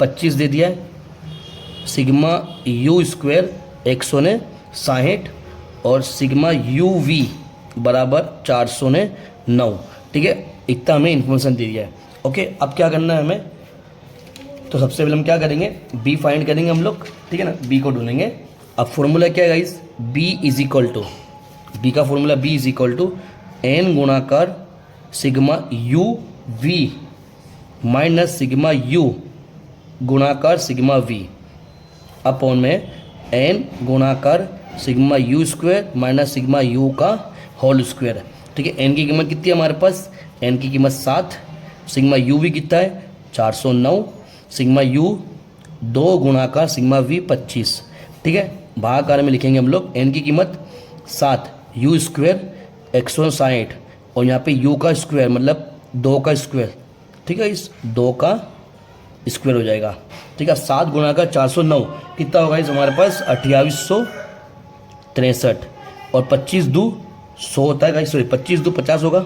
25 दे दिया है, सिग्मा यू स्क्वायर 160 और सिग्मा यू वी बराबर 409, ठीक है, इतना हमें इन्फॉर्मेशन दे दिया है। ओके, अब क्या करना है हमें, तो सबसे पहले हम क्या करेंगे, बी फाइंड करेंगे हम लोग, ठीक है ना, बी को ढूंढेंगे। अब फॉर्मूला क्या है guys, b is equal to, b का formula b is equal to n गुणाकार sigma u v minus sigma you गुणाकार सिग्मा वी अपॉन में एन गुणाकार sigma u square minus sigma u का होल स्क्वायर, ठीक है। एन की कीमत कितनी है हमारे पास, एन की कीमत 7, सिग्मा यू वी कितना है 409, सिग्मा यू 2 गुणाकार सिग्मा वी 25, ठीक है। भागाकार में लिखेंगे हम लोग, एन की कीमत 7, यू स्क्वायर 160 और यहाँ पे यू का स्क्वायर मतलब 2 का स्क्वायर, ठीक है, इस 2 का स्क्वायर हो जाएगा, ठीक है। 7 गुणाकार 409 कितना होगा इस हमारे पास 2863 और 25 दू 100 होता है, सॉरी 25 दू 50 होगा,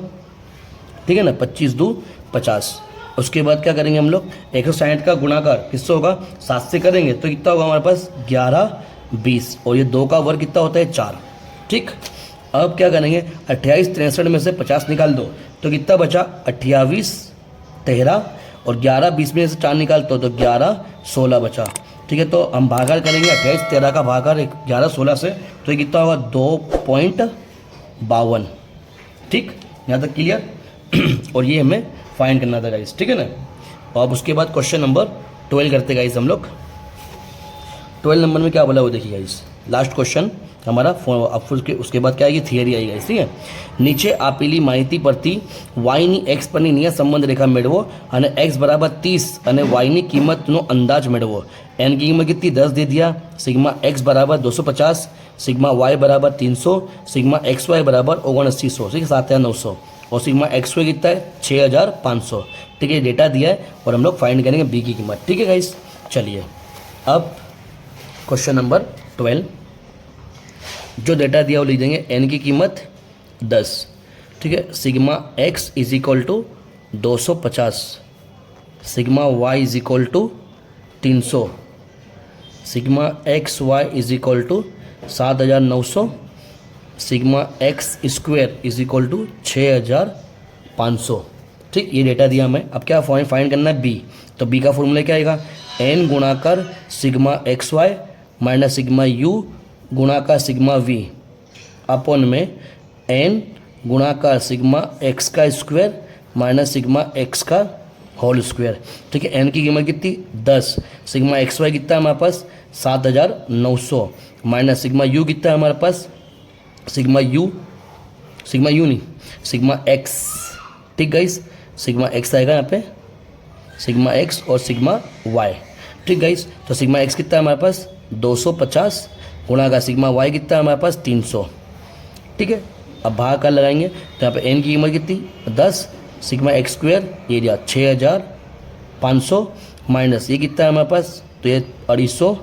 ठीक है ना, 25 दू 50। उसके बाद क्या करेंगे हम लोग, 160 का गुणाकार किससे होगा, 7 से करेंगे तो कितना होगा हमारे पास 11 20 और ये 2 का वर्ग कितना होता है 4, ठीक। अब क्या करेंगे, 28 63 में से 50 निकाल दो तो कितना बचा 28 13 और 11 20 में से 4 निकालते हो तो 11 16 बचा, ठीक है। तो हम भागाकार करेंगे 28 13 का भागाकार 11 16 से, तो ये कितना होगा 2.52, ठीक, यहाँ तक क्लियर। और ये हमें फाइंड करना था गाइस, ठीक है ना। और अब उसके बाद क्वेश्चन नंबर 12 करते गाइस हम लोग। 12 नंबर में क्या बोला वो देखिए गाइस, लास्ट क्वेश्चन हमारा। अब उसके बाद क्या आएगी, थियरी आएगी गाइस, ठीक है। નીચે આપેલી માહિતી પરથી વાયની એક્સ પરની નિયત સંબંધ રેખા મેળવો અને એક્સ બરાબર 30 અને વાયની કિંમતનો અંદાજ મેળવો। એન की कीमत कितनी 10 दे दिया, सिग्मा एक्स बराबर 250, सिग्मा वाई बराबर 300, सिग्मा एक्स वाई बराबर 7900, ठीक है 7900 और सिग्मा एक्स वाई कितना है 6500, ठीक है, डेटा दिया है और हम लोग फाइंड करेंगे बी की कीमत, ठीक है गाइस। चलिए अब क्वेश्चन नंबर 12, जो डेटा दिया वो लिख देंगे, एन की कीमत 10, ठीक है, sigma X is equal to 250, sigma Y is equal to 300, sigma X Y is equal to 7900, sigma X square is equal to 6500, ठीक, ये डेटा दिया हमें। अब क्या फाइंड करना है बी, तो बी का फॉर्मूला क्या आएगा, एन गुणाकार sigma X Y minus sigma you गुणाकार सिग्मा वी अपॉन में एन गुणाकार सिग्मा एक्स का स्क्वायर माइनस सिग्मा एक्स का होल स्क्वायर, ठीक है। एन की कीमत कितनी 10, सिग्मा एक्स वाई कितना है हमारे पास 7900 माइनस सिग्मा यू कितना है हमारे पास, सिग्मा यू नहीं सिग्मा एक्स, ठीक गाइस, सिग्मा एक्स आएगा यहाँ पे, सिग्मा एक्स और सिग्मा वाई, ठीक गाइस। तो सिग्मा एक्स कितना है हमारे पास 250 गुणा का सिग्मा वाई कितना है हमारे पास 300, ठीक है। अब भागाकार लगाएंगे तो यहाँ पे एन की कीमत कितनी 10, सिग्मा एक्स स्क्वायर ये दिया 6500 माइनस ये कितना है हमारे पास, तो ये 250,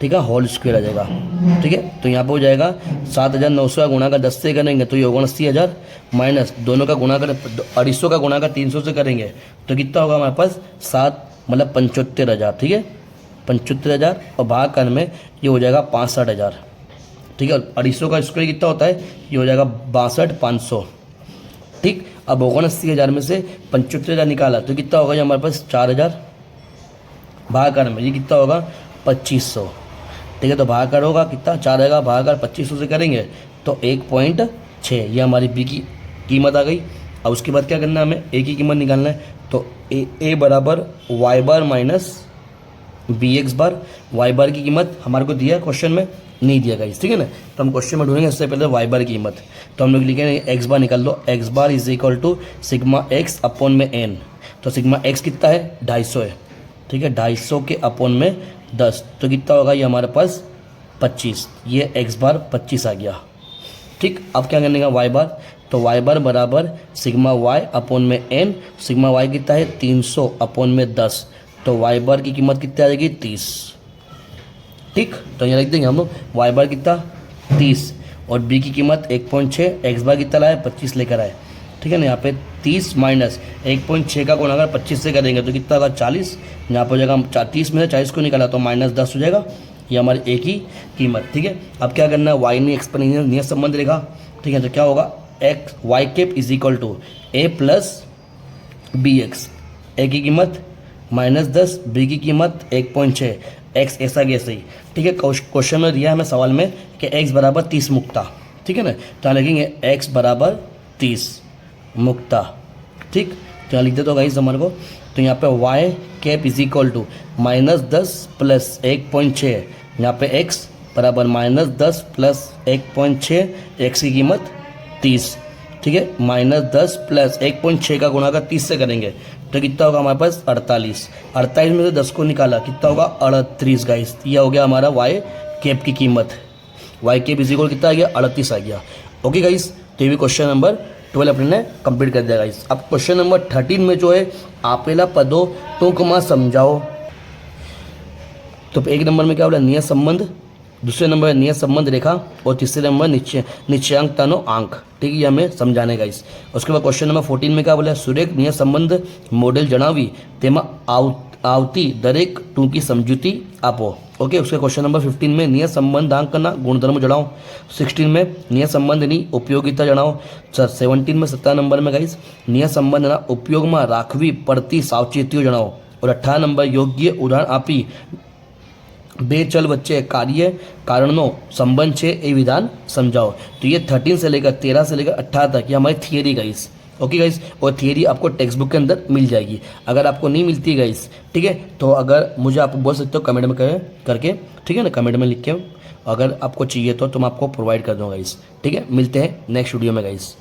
ठीक है, होल स्क्वायर आ जाएगा, ठीक है। तो यहाँ पे हो जाएगा 7900 का गुणा का 10 से करेंगे तो ये होगा 80000 माइनस दोनों का गुणा कर 250 का गुणा का 300 से करेंगे तो कितना होगा हमारे पास 7 मतलब 75000, ठीक है, 75000 और भागाकार में ये हो जाएगा 65000, ठीक है। 250 का स्क्वायर कितना होता है, ये हो जाएगा 62500, ठीक। अब 79000 में से 75000 निकाला तो कितना होगा ये हमारे पास 4000, भागाकार में ये कितना होगा 2500, ठीक है। तो भागाकार होगा कितना 4 आएगा, भागाकार 2500 से करेंगे तो 1.6, ये हमारी बी की कीमत आ गई। अब उसके बाद क्या करना है, हमें ए की कीमत निकालना है, तो ए बराबर Y bar minus b x bar. Y bar की कीमत हमारे को दिया क्वेश्चन में, नहीं दिया गाइस, ठीक है ना। तो हम क्वेश्चन में ढूंढेंगे उससे पहले वाई बार की कीमत, तो हम लोग लिखेंगे एक्स बार निकाल दो, x bar is equal to sigma x upon में एन, तो सिग्मा एक्स कितना है 250 है, ठीक है, 250 के अपॉन में 10 तो कितना होगा ये हमारे पास 25, ये एक्स बार 25 आ गया, ठीक। अब क्या करने का वाई बार, तो वाई बार बराबर सिग्मा वाई अपॉन में एन, सिग्मा वाई कितना है 300 अपॉन में 10, तो वाई बार की कीमत कितनी आ जाएगी 30। ठीक, तो यहाँ लिख देंगे हम लोग वाई बार कितना 30 और बी की कीमत 1.6, एक्स बार कितना लाए 25 लेकर आए। ठीक है ना, यहाँ पे 30 माइनस 1.6 का गुणा अगर 25 से करेंगे तो कितना होगा 40। यहाँ पर हो जाएगा 30 में से 40 को निकाला तो -10 हो जाएगा, ये हमारी ए की कीमत। ठीक है, अब क्या करना है, वाई ने एक्सपोनेंशियल नियत संबंध लिखा। ठीक है, तो क्या होगा x Y cap is equal to A plus B x. A की कीमत -10, बी की कीमत 1.6, एक्स ऐसा कैसे ही। ठीक है, क्वेश्चन में दिया हमें सवाल में कि x बराबर 30 मुक्ता। ठीक है ना, तो यहाँ लिखेंगे x बराबर 30 मुक्ता। ठीक, तो यहाँ लिख देते हो गाइस हमारे को, तो यहाँ पे y cap is equal to -10 plus 1.6, यहाँ पे x बराबर -10 प्लस 1.6, x की कीमत 30। ठीक है, -10 प्लस 1.6 का गुणा अगर 30 से करेंगे तो कितना होगा हमारे पास 48। 48 में से 10 को निकाला कितना होगा 38 गाइस। यह हो गया हमारा वाई कैप की कीमत। वाई कैप इज इक्वल कितना आ गया 38 आ गया। ओके गाइस, तो ये भी क्वेश्चन नंबर 12 अपने ने कंप्लीट कर दिया गाइस। अब क्वेश्चन नंबर 13 में जो है आपेला पदों टूंकमा समझाओ। तो एक नंबर में क्या बोला नियत संबंध, दूसरे नंबर में नियत संबंध रेखा और तीसरे नंबर निश्चयांकतानो आंक। ठीक है, ये हमें समझाने गाइस। उसके बाद क्वेश्चन नंबर 14 में क्या बोला सुरेख नियत संबंध मॉडल जणावी तेमा आवती दरेक टूंकी समझूती आपो। ओके, उसके क्वेश्चन नंबर 15 में नियत संबंधांकना गुणधर्म जणाओ। 16 में नियत संबंधनी उपयोगिता जणाओ। 17 में 17 नंबर में गाइस नियत संबंधना उपयोग में राखवी पड़ती सावचेतीओ जणाओ। और 18 नंबर योग्य उदाहरण आपी બે ચલ વચ્ચે કાર્ય કારણનો સંબંધ છે એ વિધાન સમજાओ। तो ये 13 से लेकर 13 से लेकर 18 तक ये हमारी थियरी गाइस। ओके गाइस, और थियरी आपको टेक्स्ट बुक के अंदर मिल जाएगी। अगर आपको नहीं मिलती है गाइस, ठीक है, तो अगर मुझे आप बोल सकते हो कमेंट में करके, ठीक है ना, कमेंट में लिख के अगर आपको चाहिए तो मैं आपको प्रोवाइड कर दूँगा गाइस। ठीक है, मिलते हैं नेक्स्ट वीडियो में गाइस।